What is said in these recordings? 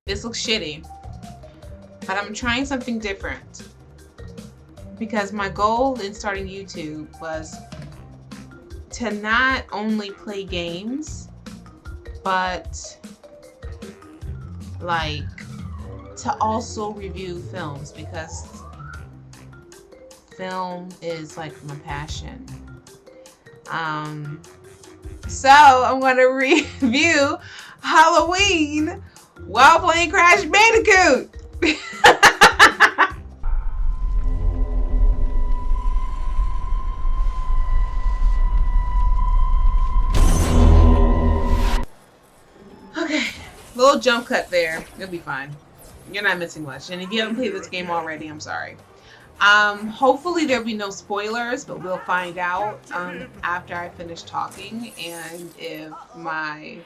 This looks shitty. But I'm trying something different. Because my goal in starting YouTube was to not only play games, but like to also review films, because film is like my passion. So I'm gonna review Halloween while playing Crash Bandicoot. Okay, little jump cut there. It'll be fine. You're not missing much. And if you haven't played this game already, I'm sorry. Hopefully there'll be no spoilers, but we'll find out after I finish talking. And if my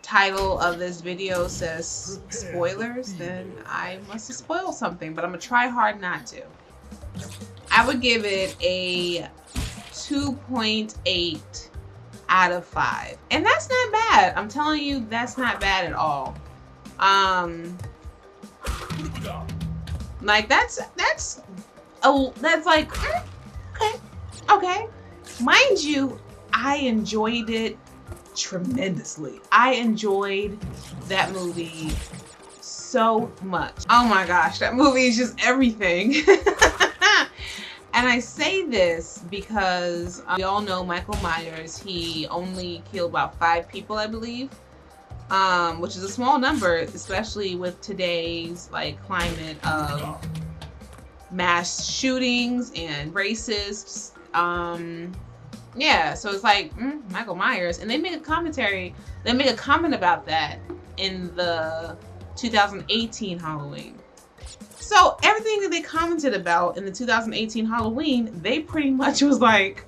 title of this video says spoilers, then I must have spoiled something, but I'm gonna try hard not to. I would give it a 2.8 out of 5, and that's not bad. I'm telling you, that's not bad at all. Like that's like okay. Mind you, I enjoyed it tremendously. I enjoyed that movie so much. Oh my gosh, that movie is just everything. And I say this because we all know Michael Myers. He only killed about 5 people, I believe, which is a small number, especially with today's like climate of mass shootings and racists. Yeah, so it's like Michael Myers, and they make a commentary. They make a comment about that in the 2018 Halloween. So everything that they commented about in the 2018 Halloween, they pretty much was like,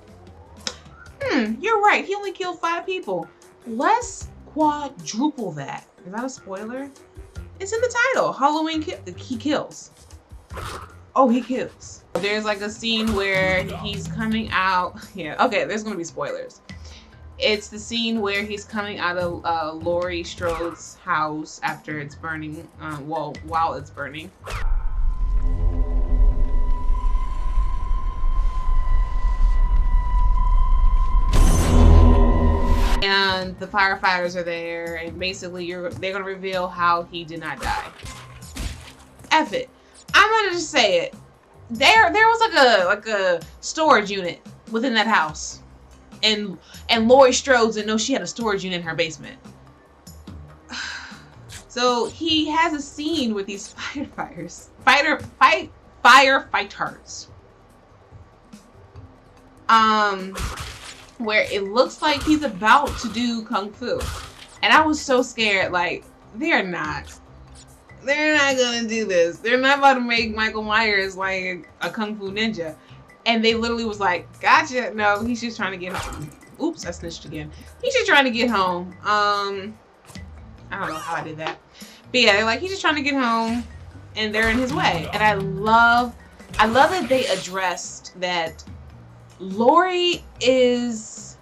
you're right. He only killed 5 people. Let's quadruple that. Is that a spoiler? It's in the title. Halloween, he kills. Oh, he kills. There's like a scene where he's coming out. Yeah, okay, there's gonna be spoilers. It's the scene where he's coming out of Laurie Strode's house after it's burning, while it's burning. And the firefighters are there, and basically they're gonna reveal how he did not die. F it. I'm gonna just say it. There was like a storage unit within that house, and Laurie Strode didn't know she had a storage unit in her basement. So he has a scene with these firefighters, where it looks like he's about to do kung fu, and I was so scared. Like they're not gonna do this. They're not about to make Michael Myers like a kung fu ninja. And they literally was like, gotcha. No, he's just trying to get home. Oops, I snitched again. He's just trying to get home. I don't know how I did that. But yeah, they're like, he's just trying to get home, and they're in his way. And I love that they addressed that Laurie is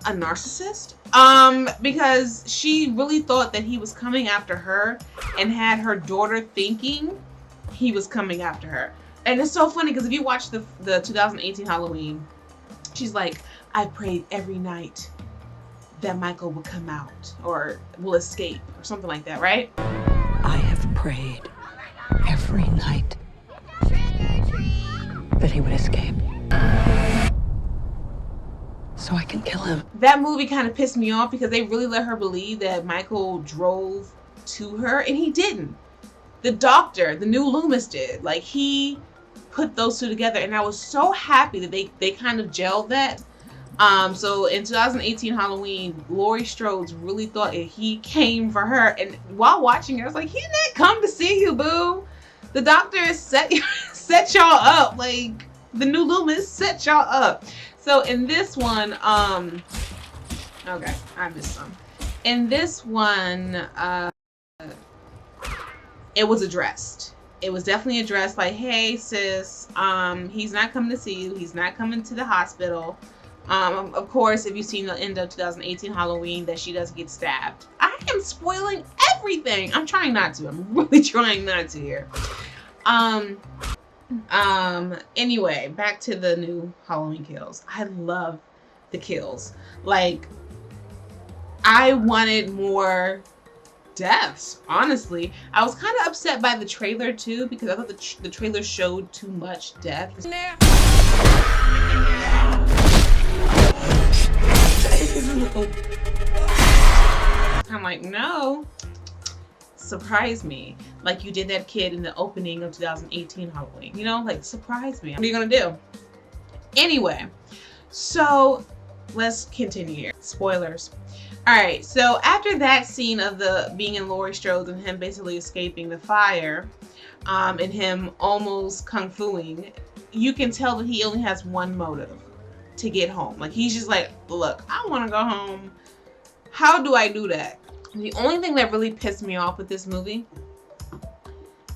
a narcissist. Because she really thought that he was coming after her, and had her daughter thinking he was coming after her. And it's so funny because if you watch the 2018 Halloween, she's like, I prayed every night that Michael would come out or will escape or something like that, right? I have prayed every night that he would escape, so I can kill him. That movie kind of pissed me off because they really let her believe that Michael drove to her, and he didn't. The doctor, the new Loomis, did. Like, he put those two together, and I was so happy that they kind of gelled that. So in 2018 Halloween, Laurie Strode really thought he came for her, and while watching it, I was like, he didn't come to see you, boo. The doctor set y'all up. Like, the new Loomis set y'all up. So in this one, okay, I missed some. In this one, it was addressed. It was definitely addressed, like, hey sis, he's not coming to see you. He's not coming to the hospital. Of course, if you've seen the end of 2018 Halloween, that she does get stabbed. I am spoiling everything. I'm trying not to. I'm really trying not to here. Anyway, back to the new Halloween kills. I love the kills. Like, I wanted more deaths, honestly. I was kind of upset by the trailer too, because I thought the trailer showed too much death. I'm like, no, surprise me like you did that kid in the opening of 2018 Halloween, you know, like surprise me. What are you gonna do? Anyway, so let's continue here. Spoilers. All right, so after that scene of the being in Laurie Strode and him basically escaping the fire, and him almost kung fuing, you can tell that he only has one motive: to get home. Like, he's just like, look, I want to go home. How do I do that? The only thing that really pissed me off with this movie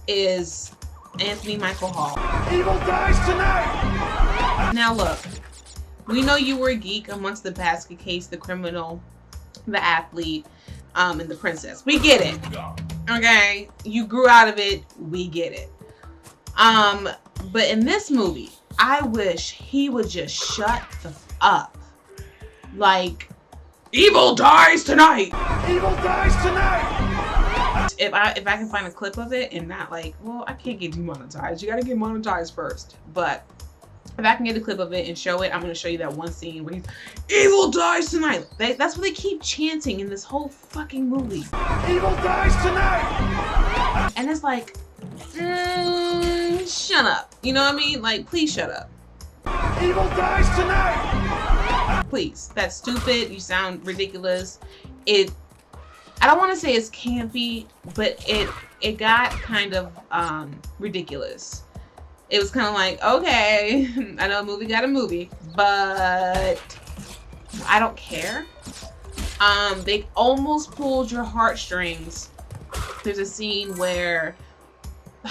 is Anthony Michael Hall. Evil dies tonight! Now look, we know you were a geek amongst the basket case, the criminal, the athlete, and the princess. We get it. Okay? You grew out of it. We get it. But in this movie, I wish he would just shut the f up. Like, evil dies tonight! Evil dies tonight! If I can find a clip of it and not like, well, I can't get demonetized. You gotta get monetized first. But if I can get a clip of it and show it, I'm gonna show you that one scene where he's, evil dies tonight! That's what they keep chanting in this whole fucking movie. Evil dies tonight! And it's like, shut up. You know what I mean? Like, please shut up. Evil dies tonight! Please. That's stupid. You sound ridiculous. I don't want to say it's campy, but it got kind of ridiculous. It was kind of like, okay, I know a movie got a movie, but I don't care. They almost pulled your heartstrings. There's a scene where,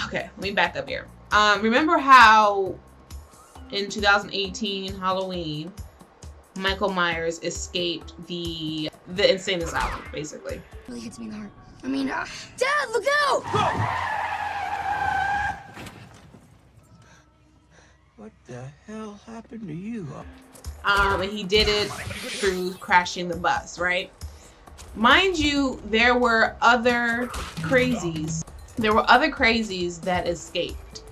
okay, let me back up here. Remember how in 2018 Halloween, Michael Myers escaped the insane asylum, basically. Really hits me in the heart. I mean, Dad, look out! What the hell happened to you? And he did it through crashing the bus, right? Mind you, there were other crazies. There were other crazies that escaped.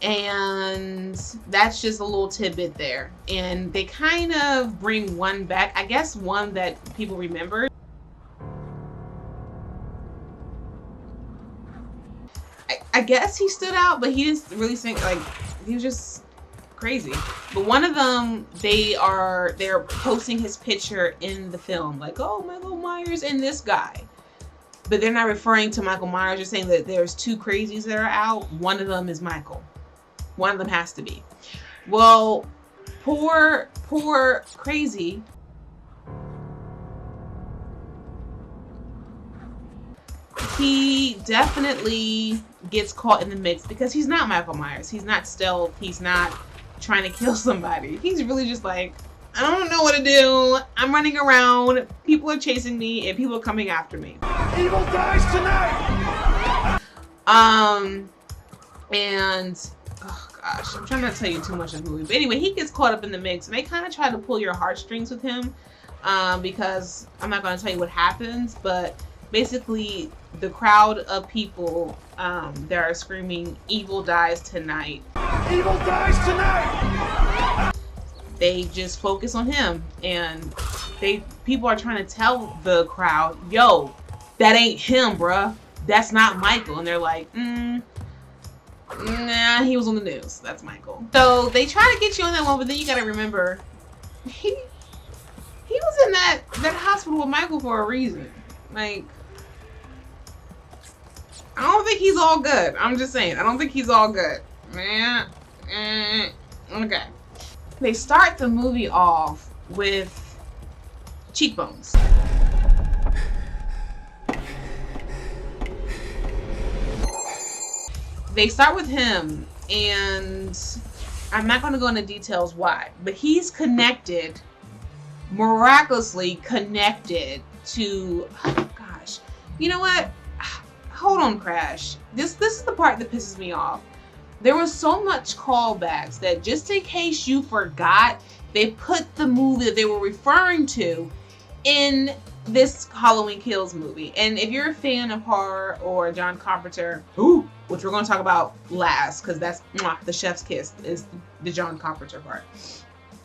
And that's just a little tidbit there. And they kind of bring one back. I guess one that people remember. I guess he stood out, but he didn't really think, like, he was just crazy. But one of them, they're posting his picture in the film, like, oh, Michael Myers and this guy. But they're not referring to Michael Myers. They're saying that there's two crazies that are out. One of them is Michael. One of them has to be. Well, poor crazy. He definitely gets caught in the mix because he's not Michael Myers. He's not stealth. He's not trying to kill somebody. He's really just like, I don't know what to do. I'm running around. People are chasing me and people are coming after me. Evil dies tonight! And oh gosh, I'm trying not to tell you too much of the movie. But anyway, he gets caught up in the mix and they kind of try to pull your heartstrings with him. Because I'm not going to tell you what happens, but basically the crowd of people that are screaming, evil dies tonight. Evil dies tonight! They just focus on him, and people are trying to tell the crowd, yo, that ain't him, bruh. That's not Michael. And they're like, nah, he was on the news. That's Michael. So they try to get you on that one, but then you gotta remember, he was in that hospital with Michael for a reason. Like, I don't think he's all good. I'm just saying, I don't think he's all good. Man, okay. They start the movie off with cheekbones. They start with him, and I'm not going to go into details why, but he's connected miraculously connected to, oh gosh, you know what? Hold on, Crash. This is the part that pisses me off. There was so much callbacks that just in case you forgot, they put the movie that they were referring to in this Halloween Kills movie. And if you're a fan of horror or John Carpenter, which we're going to talk about last, because that's the chef's kiss is the John Carpenter part.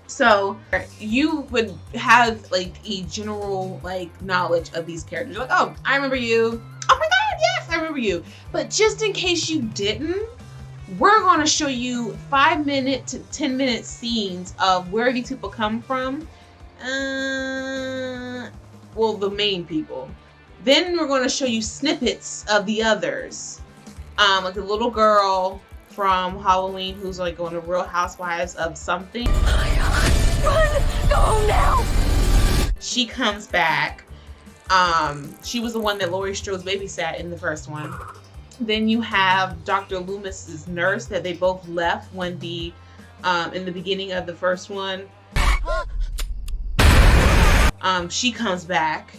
So you would have like a general like knowledge of these characters. You're like, oh, I remember you. Oh my God, yes, I remember you. But just in case you didn't, we're going to show you 5-minute to 10-minute scenes of where these people come from. Well, the main people. Then we're going to show you snippets of the others. Like the little girl from Halloween who's like on the Real Housewives of something. Run! Go now! She comes back. She was the one that Laurie Strode babysat in the first one. Then you have Dr. Loomis's nurse that they both left when the in the beginning of the first one. She comes back.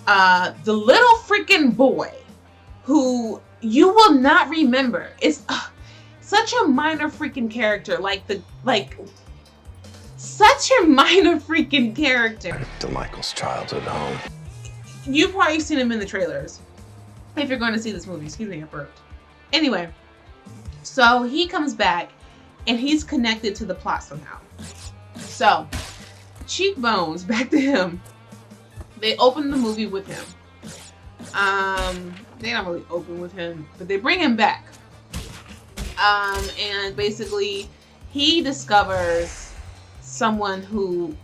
The little freaking boy who you will not remember is such a minor freaking character. Such a minor freaking character. To Michael's childhood home. You've probably seen him in the trailers. If you're going to see this movie, excuse me, I burped. Anyway, so he comes back and he's connected to the plot somehow. So, Cheekbones, back to him. They open the movie with him. They don't really open with him, but they bring him back. And basically, he discovers someone who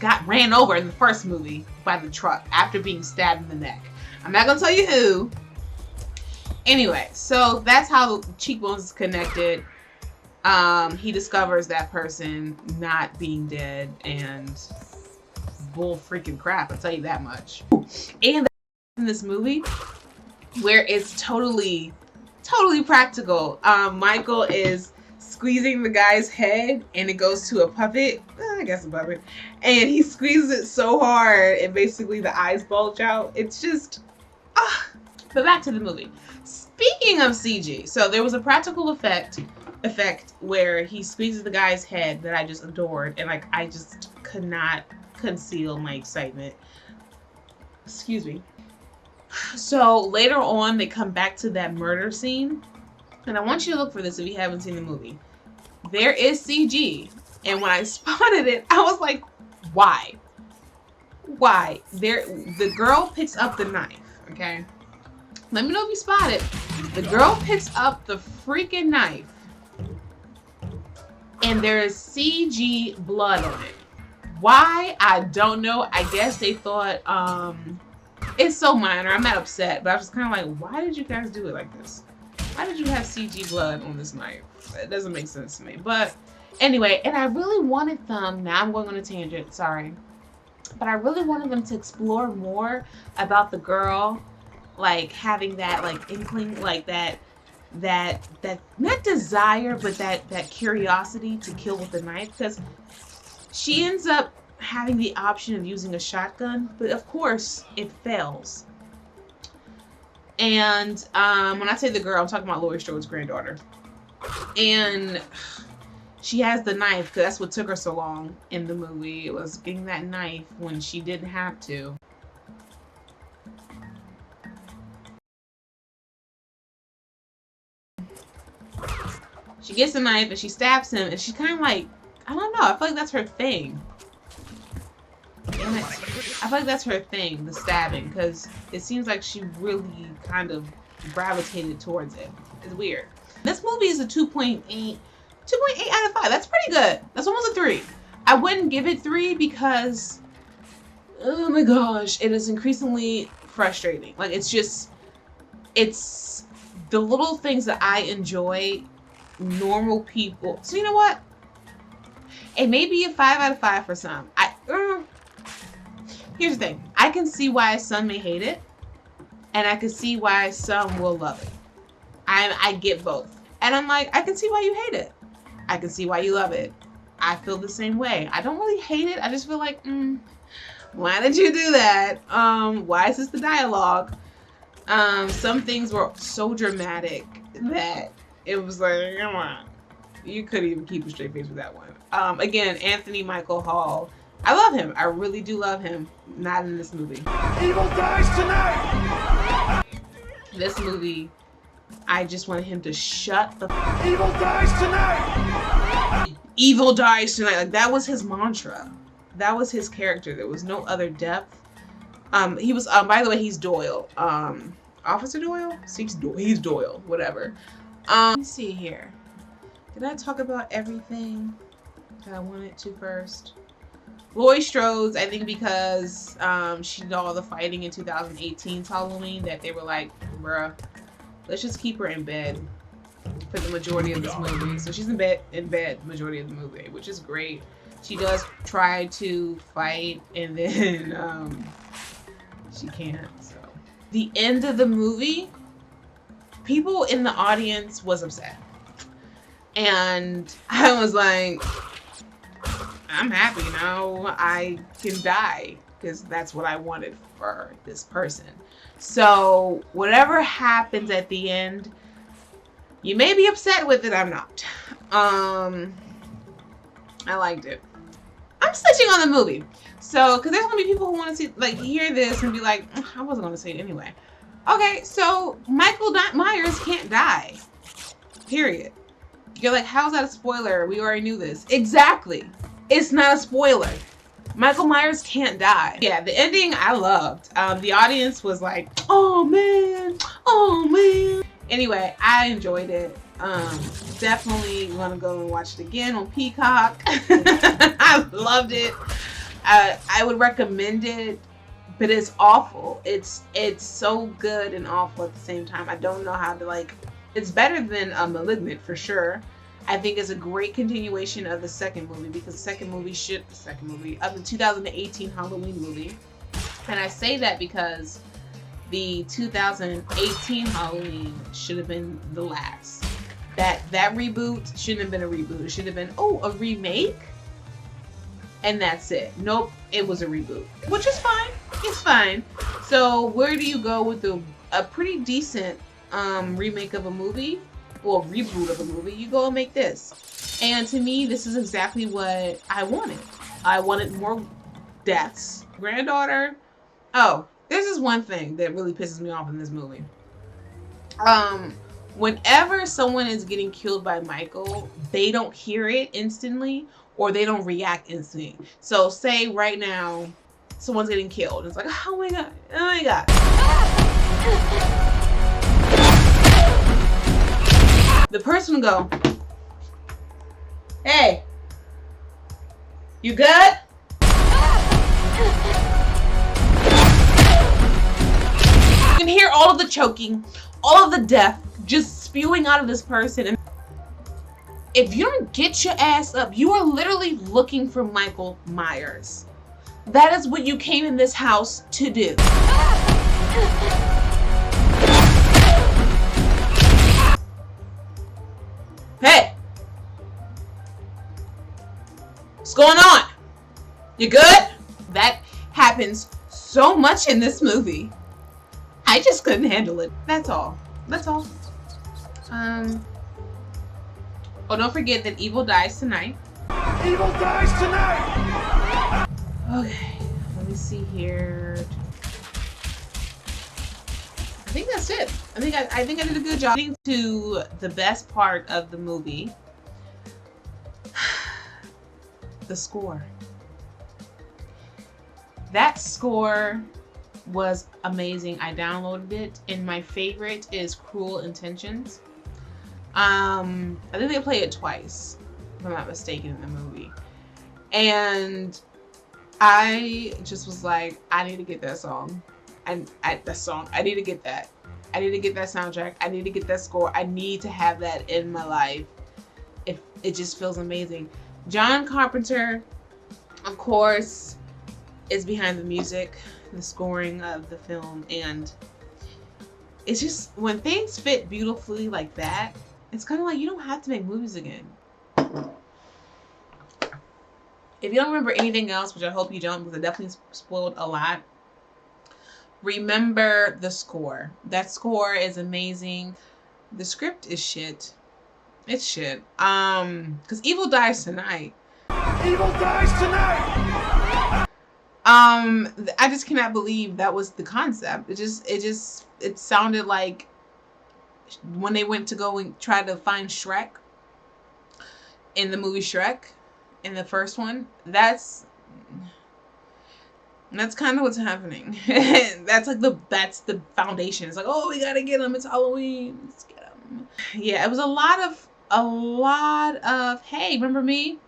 got ran over in the first movie by the truck after being stabbed in the neck. I'm not gonna tell you who. Anyway, so that's how Cheekbones is connected. He discovers that person not being dead, and bull freaking crap, I'll tell you that much. And in this movie, where it's totally practical. Michael is squeezing the guy's head, and it goes to a puppet. I guess a puppet. And he squeezes it so hard, and basically the eyes bulge out. It's just, But back to the movie. Speaking of CG, so there was a practical effect where he squeezes the guy's head that I just adored, and like I just could not conceal my excitement. Excuse me. So later on, they come back to that murder scene, and I want you to look for this if you haven't seen the movie. There is CG, and when I spotted it, I was like, why? Why? The girl picks up the knife, okay? Let me know if you spot it. The girl picks up the freaking knife, and there is CG blood on it. Why? I don't know. I guess they thought, it's so minor. I'm not upset, but I was kind of like, why did you guys do it like this? Why did you have CG blood on this knife? It doesn't make sense to me. But anyway, and I really wanted them, now I'm going on a tangent, sorry. But I really wanted them to explore more about the girl, like having that like inkling, like that not desire, but that curiosity to kill with a knife, because she ends up having the option of using a shotgun, but of course it fails. And when I say the girl, I'm talking about Laurie Strode's granddaughter. And she has the knife because that's what took her so long in the movie. It was getting that knife when she didn't have to. She gets the knife and she stabs him, and she's kind of like, I don't know, I feel like that's her thing. Damn it. I feel like that's her thing, the stabbing, because it seems like she really kind of gravitated towards it. It's weird. This movie is a 2.8 out of 5. That's pretty good. That's almost a 3. I wouldn't give it 3 because, oh my gosh, it is increasingly frustrating. Like, it's the little things that I enjoy, normal people. So you know what? It may be a 5 out of 5 for some. Here's the thing. I can see why some may hate it, and I can see why some will love it. I get both. And I'm like, I can see why you hate it. I can see why you love it. I feel the same way. I don't really hate it. I just feel like, why did you do that? Why is this the dialogue? Some things were so dramatic that it was like, come on. You couldn't even keep a straight face with that one. Again, Anthony Michael Hall. I love him. I really do love him. Not in this movie. Evil dies tonight! This movie, I just wanted him to shut the Evil dies tonight! Evil dies tonight. Like, that was his mantra. That was his character. There was no other depth. He was, by the way, he's Doyle. Officer Doyle? He's Doyle. Whatever. Let me see here. Did I talk about everything that I wanted to first? Laurie Strode, I think because she did all the fighting in 2018's Halloween, that they were like, bruh, let's just keep her in bed for the majority of this movie. So she's in bed majority of the movie, which is great. She does try to fight, and then she can't. So the end of the movie, people in the audience was upset, and I was like, I'm happy now. I can die because that's what I wanted for this person. So whatever happens at the end, you may be upset with it. I'm not. I liked it. I'm snitching on the movie. So, because there's gonna be people who want to see, like, hear this and be like, I wasn't gonna say it anyway. Okay, so Michael Myers can't die. Period. You're like, how's that a spoiler? We already knew this. Exactly. It's not a spoiler. Michael Myers can't die. Yeah, the ending I loved. The audience was like, oh man, oh man. Anyway, I enjoyed it. Definitely gonna go and watch it again on Peacock. I loved it. I would recommend it, but it's awful. It's so good and awful at the same time. I don't know how to, like, it's better than Malignant for sure. I think it's a great continuation of the second movie, because the second movie of the 2018 Halloween movie. And I say that because the 2018 Halloween should have been the last. That reboot shouldn't have been a reboot. It should have been, a remake, and that's it. Nope, it was a reboot, which is fine. It's fine. So where do you go with a pretty decent remake of a movie? Well, reboot of a movie, you go and make this. And to me, this is exactly what I wanted. I wanted more deaths. Granddaughter. Oh, this is one thing that really pisses me off in this movie. Whenever someone is getting killed by Michael, they don't hear it instantly, or they don't react instantly. So say right now, someone's getting killed. It's like, oh my God, oh my God. The person will go, hey, you good? You can hear all of the choking, all of the death just spewing out of this person. And if you don't get your ass up, you are literally looking for Michael Myers. That is what you came in this house to do. Hey! What's going on? You good? That happens so much in this movie. I just couldn't handle it. That's all. That's all. Oh, don't forget that Evil dies tonight. Evil dies tonight! Okay, let me see here. I think that's it. I think I did a good job. Getting to the best part of the movie, the score. That score was amazing. I downloaded it, and my favorite is Cruel Intentions. I think they play it twice, if I'm not mistaken, in the movie. And I just was like, I need to get that song. I need to get that. I need to get that soundtrack. I need to get that score. I need to have that in my life. It just feels amazing. John Carpenter, of course, is behind the music, the scoring of the film, and it's just, when things fit beautifully like that, it's kind of like you don't have to make movies again. If you don't remember anything else, which I hope you don't, because I definitely spoiled a lot, remember the score. That score is amazing. The script is shit. It's shit. Because Evil Dies Tonight. Evil dies tonight. I just cannot believe that was the concept. It sounded like when they went to go and try to find Shrek in the movie Shrek, in the first one. That's kind of what's happening. That's the foundation. It's like, oh, we gotta get him. It's Halloween. Let's get him. Yeah, it was a lot of. Hey, remember me?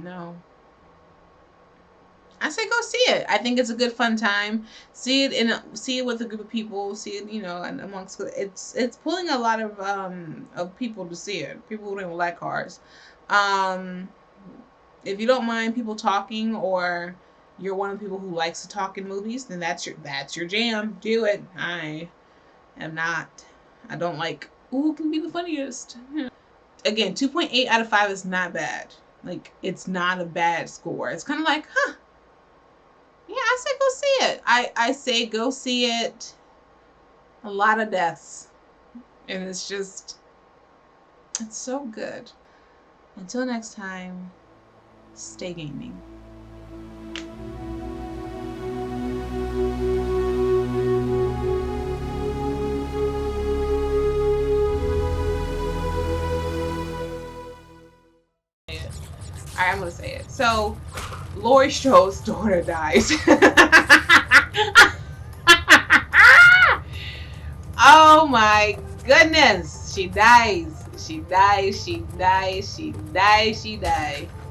No. I say go see it. I think it's a good fun time. See it with a group of people. See it, and amongst it's pulling a lot of people to see it. People who don't like cars. If you don't mind people talking, or you're one of the people who likes to talk in movies, then that's your jam. Do it. I am not. I don't like. Ooh, can be the funniest. Again, 2.8 out of 5 is not bad. Like, it's not a bad score. It's kind of like, huh. Yeah, I say go see it. I say go see it. A lot of deaths. And it's so good. Until next time, stay gaming. Alright, I'm gonna say it. So, Laurie Strode's daughter dies. Oh my goodness. She dies. She dies. She dies. She dies. She dies.